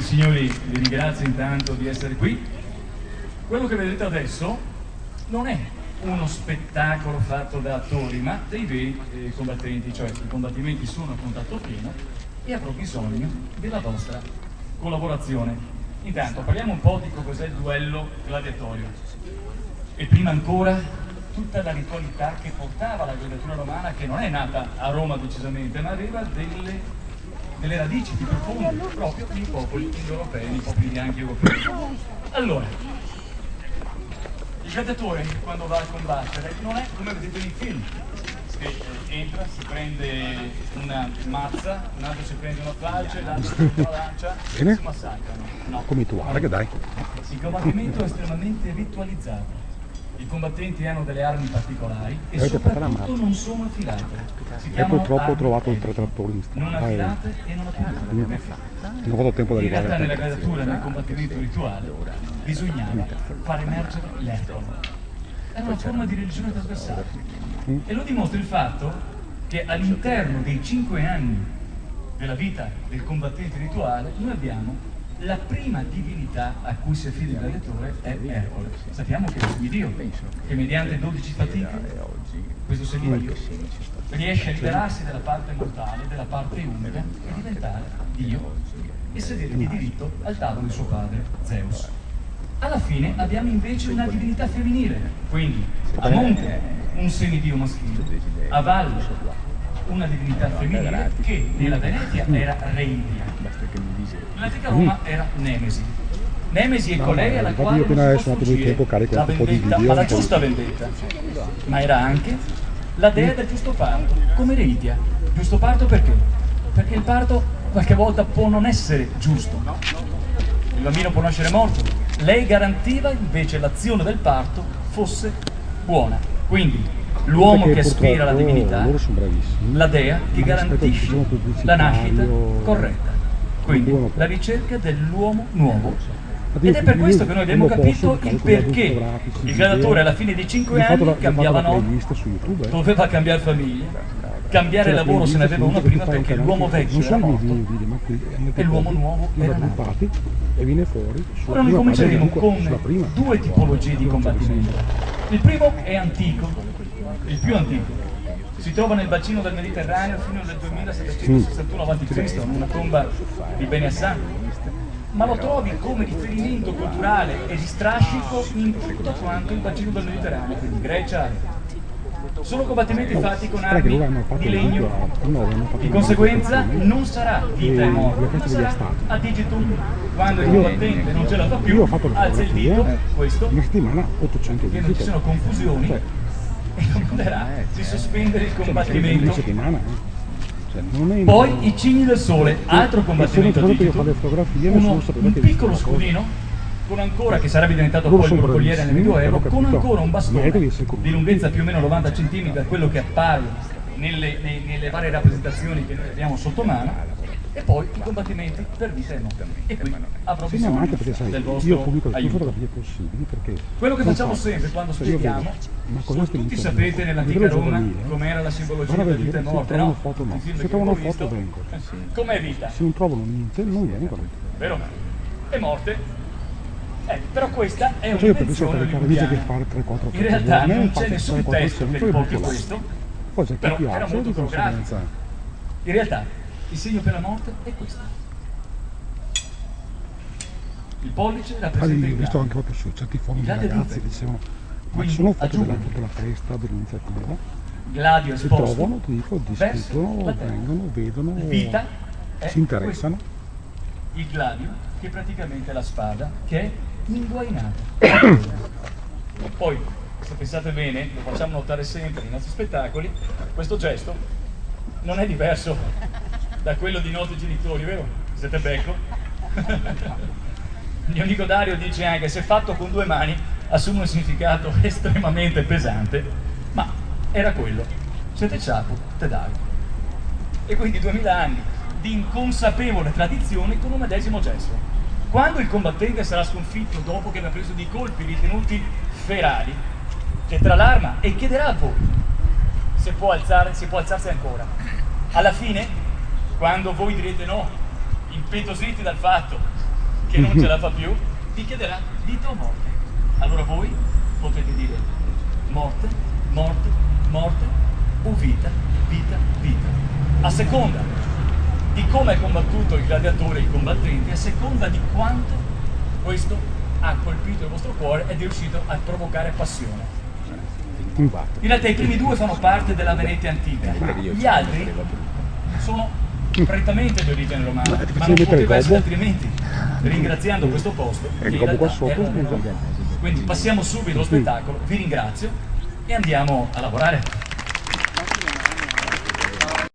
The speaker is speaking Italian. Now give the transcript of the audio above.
e signori, vi ringrazio intanto di essere qui. Quello che vedete adesso non è uno spettacolo fatto da attori, ma dei veri combattenti, cioè i combattimenti sono a contatto pieno e avrò bisogno della vostra collaborazione. Intanto parliamo un po' di cos'è il duello gladiatorio e prima ancora tutta la ritualità che portava la gladiatura romana, che non è nata a Roma decisamente, ma aveva delle radici più profonde proprio nei popoli indoeuropei, nei popoli bianchi europei. Allora, il gladiatore quando va a combattere non è come vedete nei film, che entra, si prende una mazza, un altro si prende una falce, l'altro si prende una lancia e si massacrano. No. Come tu, guarda, dai. Il combattimento è estremamente ritualizzato. I combattenti hanno delle armi particolari e soprattutto non sono affilate. E purtroppo ho trovato 3 trattori non affilate e non appuntite. Non ho avuto tempo di In arrivare. realtà nella gladiatura, nel combattimento rituale, bisognava far emergere l'ercole. Era una forma di religione trasversale. E lo dimostra il fatto che all'interno dei 5 anni della vita del combattente rituale noi abbiamo la prima divinità a cui si affida il gladiatore è Ercole. Sappiamo che è il Dio, che mediante 12 fatiche, questo semidio, riesce a liberarsi della parte mortale, della parte umida e diventare Dio e sedere di diritto al tavolo di suo padre Zeus. Alla fine abbiamo invece una divinità femminile, quindi a monte un semidio maschile, a valle una divinità femminile che nella Venetia era Reidia. Nell'antica Roma era Nemesi. Nemesi è colei alla quale non si può sfuggire la vendetta, ma la giusta vendetta. Ma era anche la dea del giusto parto, come Reidia. Giusto parto perché? Perché il parto qualche volta può non essere giusto. Il bambino può nascere morto. Lei garantiva invece l'azione del parto fosse buona. Quindi l'uomo che aspira alla divinità, la dea che garantisce la nascita corretta. Quindi la ricerca dell'uomo nuovo. Ed è per questo che noi abbiamo capito il perché il gladiatore alla fine dei 5 anni cambiava nome, doveva cambiare famiglia, cambiare lavoro se ne aveva uno prima perché l'uomo vecchio era morto e l'uomo nuovo era nato. Ora noi cominceremo con 2 tipologie di combattimento. Il primo è antico, il più antico. Si trova nel bacino del Mediterraneo fino al 2761 a.C. in una tomba di Beni Hassan, ma lo trovi come riferimento culturale e di strascico in tutto quanto il bacino del Mediterraneo, quindi Grecia. Sono combattimenti fatti con armi di legno, di conseguenza non sarà vita e morte, ma sarà a digitum. Quando il combattente non ce la fa più, alza il dito, questo, che non ci sono confusioni, e comanderà di sospendere il combattimento. Poi i cigni del sole, altro combattimento a digito, un piccolo scudino con ancora, che sarebbe diventato poi il borbogliere nel Medioevo, con ancora un bastone di lunghezza più o meno 90 cm, quello che appare nelle varie rappresentazioni che noi abbiamo sotto mano, e poi i combattimenti per vita e morte. E qui avrò bisogno del vostro aiuto. Quello che facciamo sempre quando spieghiamo, tutti sapete nell'antica Roma com'era la simbologia della vita e morte, no? I film che abbiamo visto, com'è vita? Se non trovano niente, non vengono. Vero? E morte? Però questa è un'invenzione hollywoodiana. In realtà non c'è nessun testo che riporti questo, però era molto coreografico. In realtà il segno per la morte è questo. Il pollice rappresenta il visto anche proprio su certi fondi di ragazzi dicevano, ma ci sono foto della festa dell'iniziativa, gladio si esposto, trovano, ti dico, discutono, vengono, vedono, vita si interessano. Il gladio, che è praticamente la spada, che è inguainata. Poi, se pensate bene, lo facciamo notare sempre nei nostri spettacoli, questo gesto non è diverso da quello di nostri genitori, vero? Siete becco? Il mio amico Dario dice anche, se fatto con 2 mani assume un significato estremamente pesante, ma era quello. Siete ciapo, te Dario. E quindi 2000 anni di inconsapevole tradizione con un medesimo gesto. Quando il combattente sarà sconfitto dopo che abbia preso dei colpi ritenuti ferali, getterà l'arma e chiederà a voi se può alzarsi ancora. Alla fine, quando voi direte no, impetuositi dal fatto che non ce la fa più, vi chiederà vita o morte. Allora voi potete dire morte, morte, morte o vita, vita, vita. A seconda di come è combattuto il gladiatore, il combattente, a seconda di quanto questo ha colpito il vostro cuore ed è riuscito a provocare passione. In realtà i primi due fanno parte della Venezia antica, gli altri sono prettamente di origine romana, ma non poteva essere altrimenti, ringraziando questo posto che in realtà era. Quindi passiamo subito allo spettacolo, vi ringrazio e andiamo a lavorare.